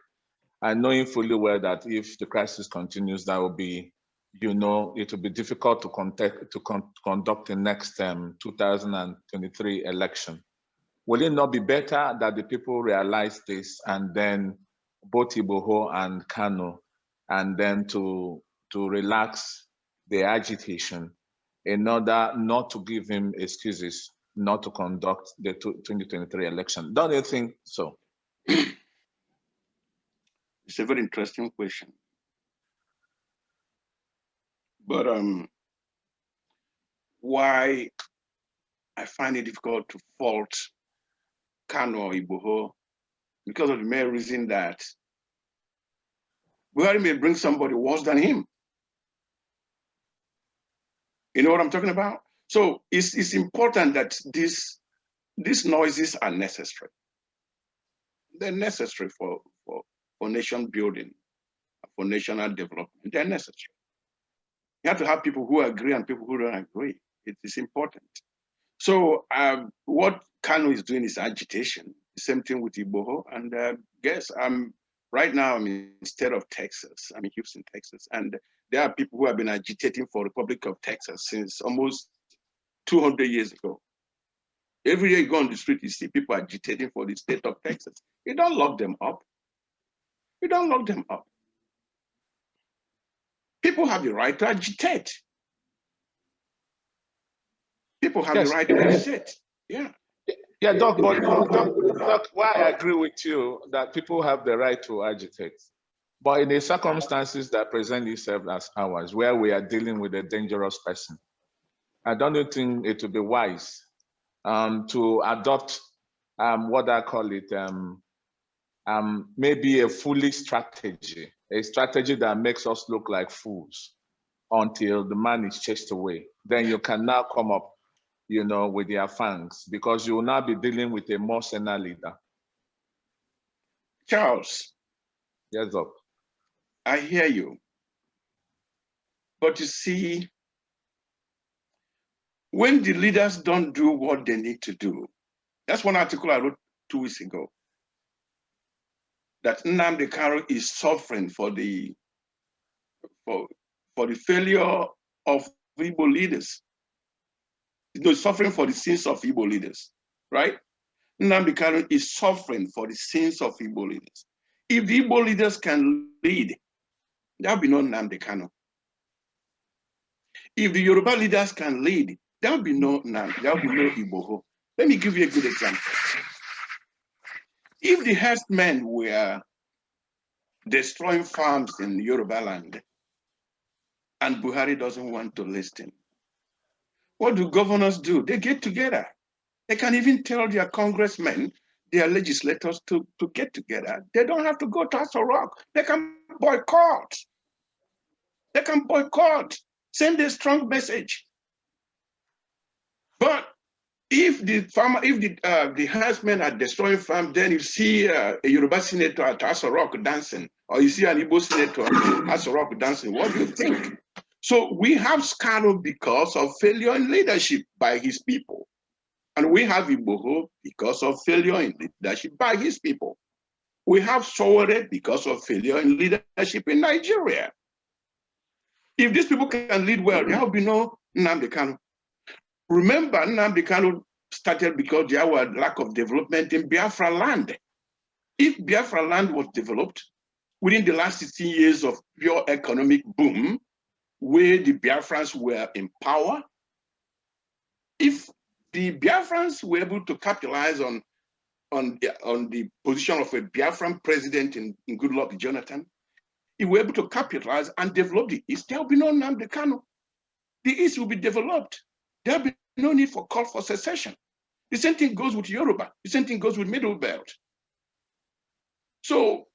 and knowing fully well that if the crisis continues, that will be, it will be difficult to conduct the next 2023 election. Will it not be better that the people realize this and then both Igboho and Kano, and then to relax the agitation in order not to give him excuses not to conduct the 2023 election? Don't you think so? It's a very interesting question. But why I find it difficult to fault Kano or Igboho, because of the mere reason that Buhari may bring somebody worse than him. You know what I'm talking about? So it's important that these noises are necessary. They're necessary for nation building, for national development. They're necessary. You have to have people who agree and people who don't agree. It is important. So what Kano is doing is agitation. Same thing with Igboho. And yes, right now I'm in the state of Texas. I'm in Houston, Texas. And there are people who have been agitating for Republic of Texas since almost 200 years ago. Every day you go on the street, you see people agitating for the state of Texas. You don't lock them up. You don't lock them up. People have the right to agitate. People have the right to agitate. Yeah. Yeah, Doc, but Doc, why I agree with you that people have the right to agitate. But in the circumstances that present itself as ours, where we are dealing with a dangerous person, I don't think it would be wise to adopt what I call it, maybe a foolish strategy, a strategy that makes us look like fools until the man is chased away. Then you can now come up, you know, with their fangs, because you will now be dealing with a more senior leader. Charles. Yes, Doc. I hear you. But you see, when the leaders don't do what they need to do, that's one article I wrote 2 weeks ago, that Nnamdi Kanu is suffering for the failure of Igbo leaders. He's suffering for the sins of Igbo leaders, right? Nnamdi Kanu is suffering for the sins of Igbo leaders. If the Igbo leaders can lead, there'll be no Nnamdi Kanu. If the Yoruba leaders can lead, there'll be no Nnamdi, there'll be no Igboho. Let me give you a good example. If the herdsmen were destroying farms in Yoruba land and Buhari doesn't want to listen, what do governors do? They get together. They can even tell their congressmen, their legislators to get together. They don't have to go to Aso Rock. They can boycott. They can boycott. Send a strong message. But if the herdsmen are destroying farms, then you see a Yoruba senator at Aso Rock dancing, or you see an Igbo senator at Aso Rock dancing, what do you think? So we have Kanu because of failure in leadership by his people. And we have Igboho because of failure in leadership by his people. We have Sowore because of failure in leadership in Nigeria. If these people can lead well, there will be no Nnamdi Kanu. Remember, Nnamdi Kanu started because there was lack of development in Biafra land. If Biafra land was developed within the last 16 years of pure economic boom, where the Biafrans were in power, if the Biafrans were able to capitalize on the position of a Biafran president in Goodluck Jonathan, if we were able to capitalize and develop the East, there will be no Nnamdi Kanu. The East will be developed. There will be no need for call for secession. The same thing goes with Yoruba. The same thing goes with Middle Belt. So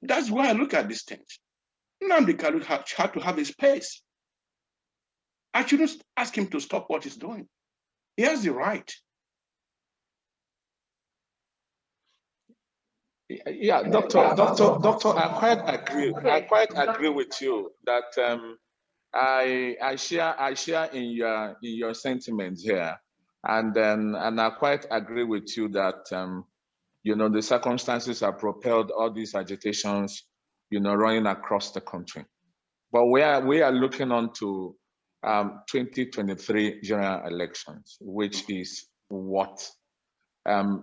that's why I look at these things. Nnamdi Kanu had to have his pace. I shouldn't ask him to stop what he's doing. He has the right. Yeah, Doctor, I quite agree. I quite agree with you that I share in your sentiments here, and I quite agree with you that you know, the circumstances have propelled all these agitations, you know, running across the country. But we are looking on to 2023 general elections, which is what,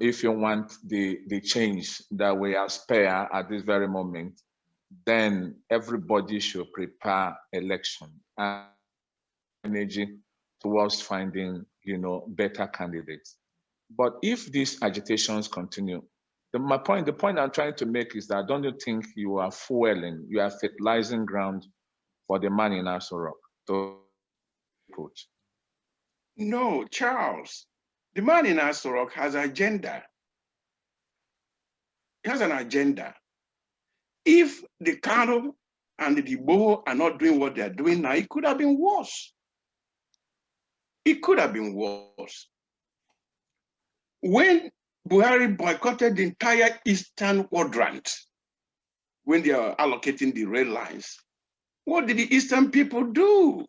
if you want the change that we aspire at this very moment, then everybody should prepare election and energy towards finding, you know, better candidates. But if these agitations continue, the point I'm trying to make is that don't you think you are fueling, you are fertilizing ground for the man in Aso Rock to put? No, Charles, the man in Aso Rock has an agenda. He has an agenda. If the Kanu and the Igboho are not doing what they're doing now, it could have been worse. It could have been worse. When Buhari boycotted the entire Eastern quadrant, when they are allocating the rail lines, what did the Eastern people do?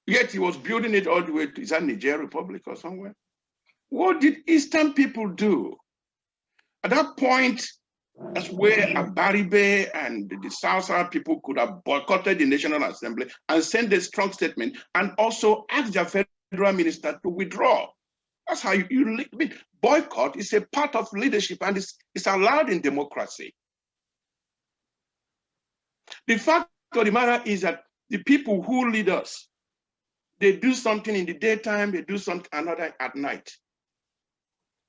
Yet he was building it all the way to, is that Niger Republic or somewhere? What did Eastern people do? At that point, that's where Abaribe and the South people could have boycotted the National Assembly and sent a strong statement and also asked their federal minister to withdraw. That's how you boycott is a part of leadership and it's allowed in democracy. The fact of the matter is that the people who lead us, they do something in the daytime, they do something another at night.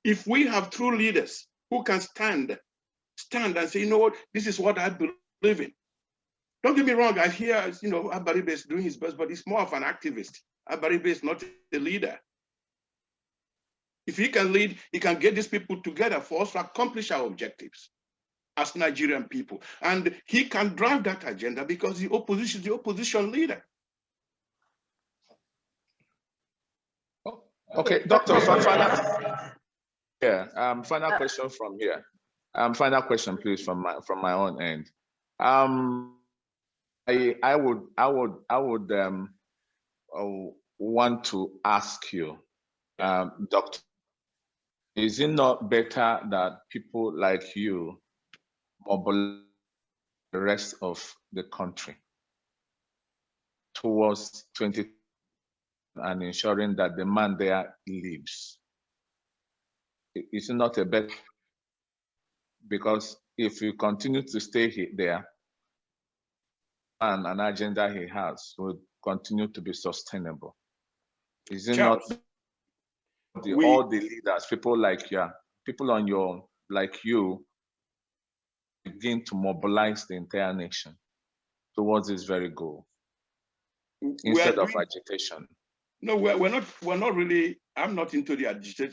If we have true leaders who can stand and say, you know what, this is what I believe in. Don't get me wrong, I hear, you know, Abaribe is doing his best, but he's more of an activist. Abaribe is not a leader. If he can lead, he can get these people together for us to accomplish our objectives as Nigerian people. And he can drive that agenda because the opposition is the opposition leader. Okay, Doctor, final question from here. Final question, please, from my own end. I would want to ask you, Doctor, is it not better that people like you mobilize the rest of the country towards 20 and ensuring that the man there lives? Is it not a better? Because if you continue to stay there, and an agenda he has will continue to be sustainable. Is it not all the leaders, people like you, begin to mobilize the entire nation towards this very goal instead of agitation? No, we're not really. I'm not into the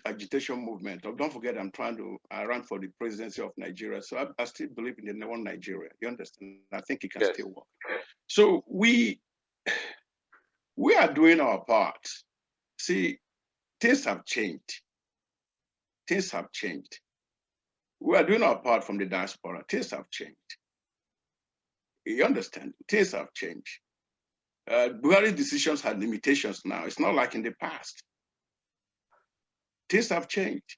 agitation movement. Don't forget, I'm trying to run for the presidency of Nigeria, so I still believe in the one Nigeria. You understand? I think it can still work. So we are doing our part. See, things have changed. Things have changed. We are doing our part from the diaspora. Things have changed. You understand? Things have changed. Buhari's decisions had limitations now. It's not like in the past. Things have changed.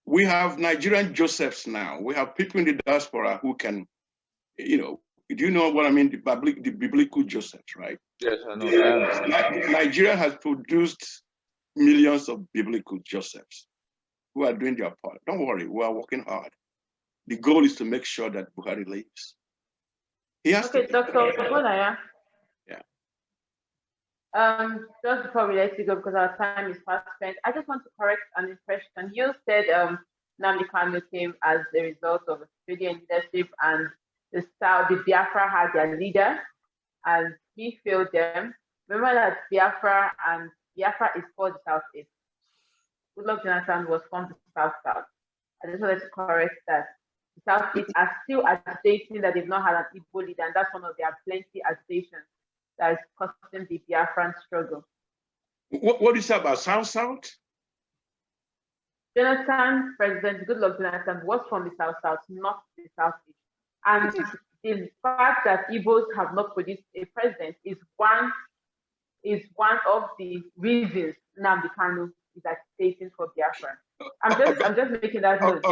We have Nigerian Josephs now. We have people in the diaspora who can, you know, do you know what I mean? The biblical Josephs, right? Yes, I know. Nigeria has produced millions of biblical Josephs who are doing their part. Don't worry, we are working hard. The goal is to make sure that Buhari lives. He has to. Dr. Ogbonnia. Yeah. Just before we let you go, because our time is fast spent, I just want to correct an impression. You said Nnamdi Kanu came as a result of Australian leadership, and the Biafra had their leader, and he failed them. Remember that Biafra is for the Southeast. Goodluck Jonathan was from the South-South. I just wanted to correct that. The Southeast are still agitating that they've not had an Igbo leader, and that's one of their plenty agitations that is costing the Biafran struggle. What do you say about South-South? Jonathan, President Goodluck Jonathan, was from the South-South, not the Southeast. And the fact that Igbos have not produced a president is one of the reasons Nnamdi Kanu is agitating for Biafra. I'm just making that note.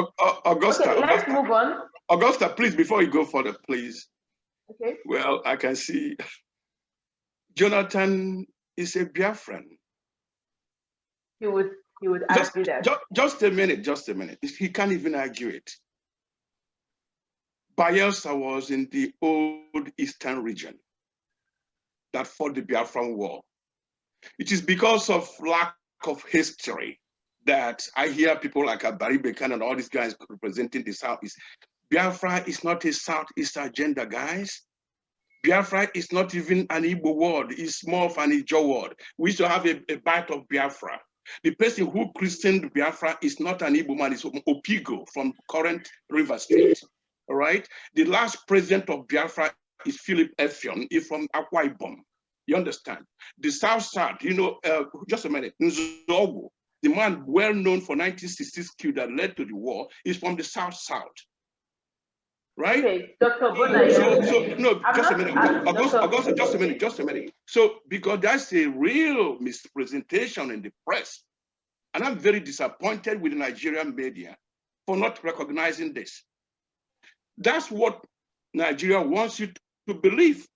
Augusta, okay, let's move on. Augusta, please, before you go further, please. Okay. Well, I can see Jonathan is a Biafran. He would argue that. Just a minute. He can't even argue it. Bayelsa was in the old eastern region that fought the Biafran War. It is because of lack of history that I hear people like Abaribe and all these guys representing the Southeast. Biafra is not a Southeast agenda, guys. Biafra is not even an Igbo word. It's more of an Ijaw word. We used to have a bite of Biafra. The person who christened Biafra is not an Igbo man. It's Opigo from current River State. All right. The last president of Biafra is Philip Effion. He's from Akwa Ibom. You understand? The South-South, you know, just a minute. Nzogo, the man well known for 1960s coup that led to the war, is from the South-South. right? Okay, Dr. Ogbonnia. So no, just a minute. Augusta, just a minute. So because that's a real mispresentation in the press, and I'm very disappointed with the Nigerian media for not recognizing this. That's what Nigeria wants you to believe.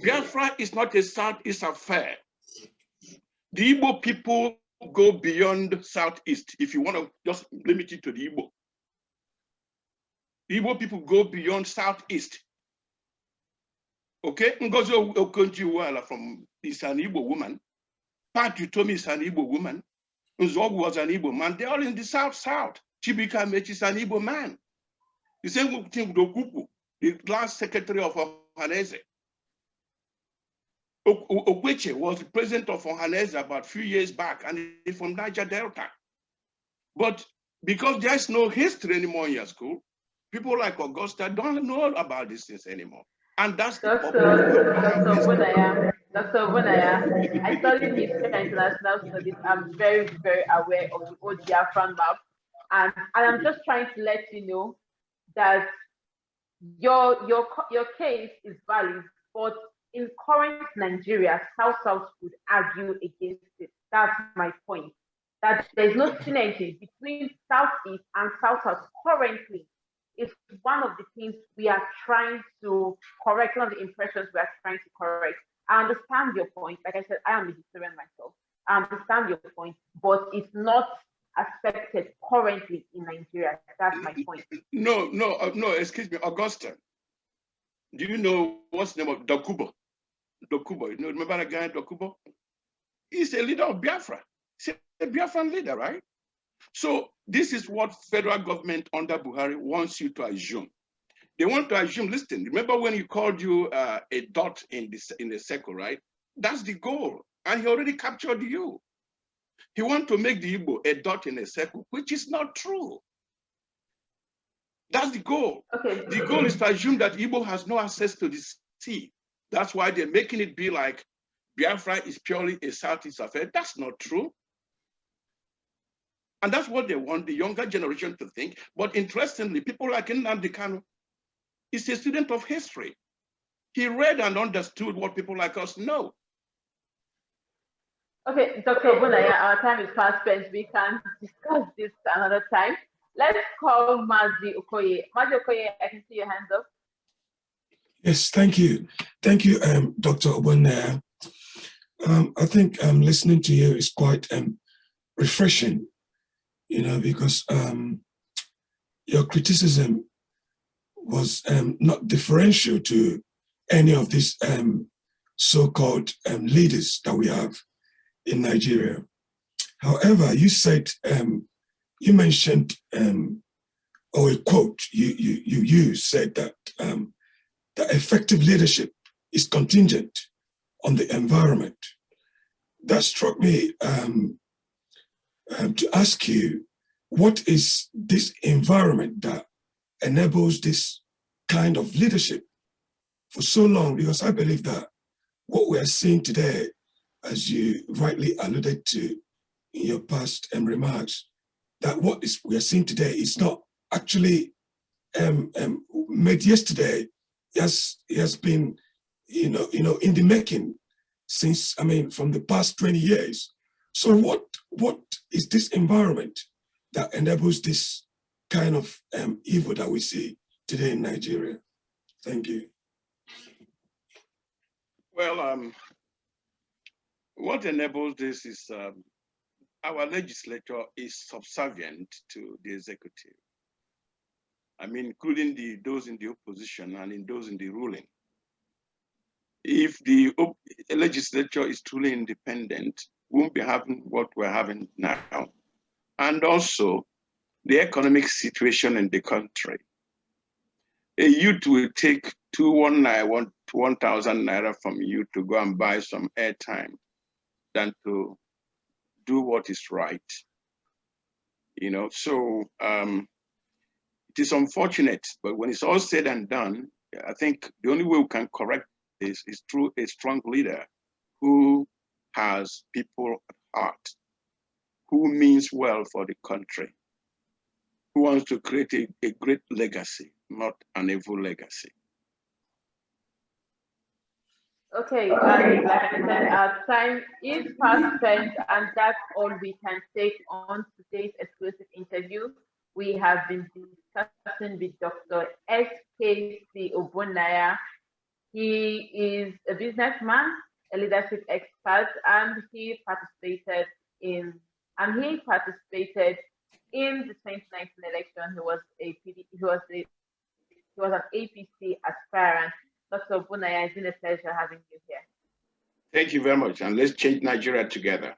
Biafra is not a Southeast affair. The Igbo people go beyond Southeast. If you want to just limit it to the Igbo people go beyond Southeast. Okay, Ngozi Okonjo-Iweala is an Igbo woman. Pat Utomi is an Igbo woman. Nzog was an Igbo man. They're all in the South. Chibika Amechi is an Igbo man. The same thing with Okuku, the last secretary of Ohanese. Okweche was the president of Ohanese about a few years back, and he's from Niger Delta. But because there's no history anymore in your school, people like Augusta don't know about these things anymore. And that's Dr. Ogbonnia, I studied history and international studies. I'm very, very aware of the old Biafran map. And I'm just trying to let you know that your case is valid, but in current Nigeria, South would argue against it. That's my point. That there's no synergy between Southeast and South currently. It's one of the things we are trying to correct, one of the impressions we are trying to correct. I understand your point. Like I said, I am a historian myself. I understand your point, but it's not accepted currently in Nigeria. That's my point. No, excuse me, Augusta. Do you know what's the name of Dokubo? Dokubo, you know, remember that guy, Dokubo? He's a leader of Biafra. He's a Biafran leader, right? So this is what federal government under Buhari wants you to assume. They want to assume, listen, remember when he called you a dot in the circle, right? That's the goal. And he already captured you. He wants to make the Igbo a dot in a circle, which is not true. That's the goal. Okay. The goal is to assume that Igbo has no access to the sea. That's why they're making it be like Biafra is purely a Southeast affair. That's not true. And that's what they want the younger generation to think. But interestingly, people like Nnamdi Kanu is a student of history. He read and understood what people like us know. Okay, Dr. Ogbonnia, our time is fast spent. We can discuss this another time. Let's call Mazi Okoye. Mazi Okoye, I can see your hands up. Yes, thank you. Thank you, Dr. Ogbonnia. I think listening to you is quite refreshing, you know, because your criticism was not differential to any of these so-called leaders that we have in Nigeria. However, you said, you mentioned, or a quote you said that that effective leadership is contingent on the environment. That struck me to ask you, what is this environment that enables this kind of leadership for so long? Because I believe that what we are seeing today, as you rightly alluded to in your past remarks, that what we are seeing today is not actually made yesterday. It has been, in the making since, from the past 20 years. So what is this environment that enables this kind of evil that we see today in Nigeria? Thank you. Well, what enables this is our legislature is subservient to the executive. Including those in the opposition and in those in the ruling. If the legislature is truly independent, we won't be having what we're having now. And also the economic situation in the country. A youth will take 1,000 naira from you to go and buy some airtime than to do what is right. So it is unfortunate, but when it's all said and done, I think the only way we can correct this is through a strong leader who has people at heart, who means well for the country, who wants to create a great legacy not an evil legacy. Okay, and like I said, our time is fast spent, and that's all we can take on today's exclusive interview. We have been discussing with Dr. SKC Ogbonnia. He is a businessman, a leadership expert, and he participated in the 2019 election. He was an APC aspirant. Dr. Ogbonnia, it's been a pleasure having you here. Thank you very much, and let's change Nigeria together.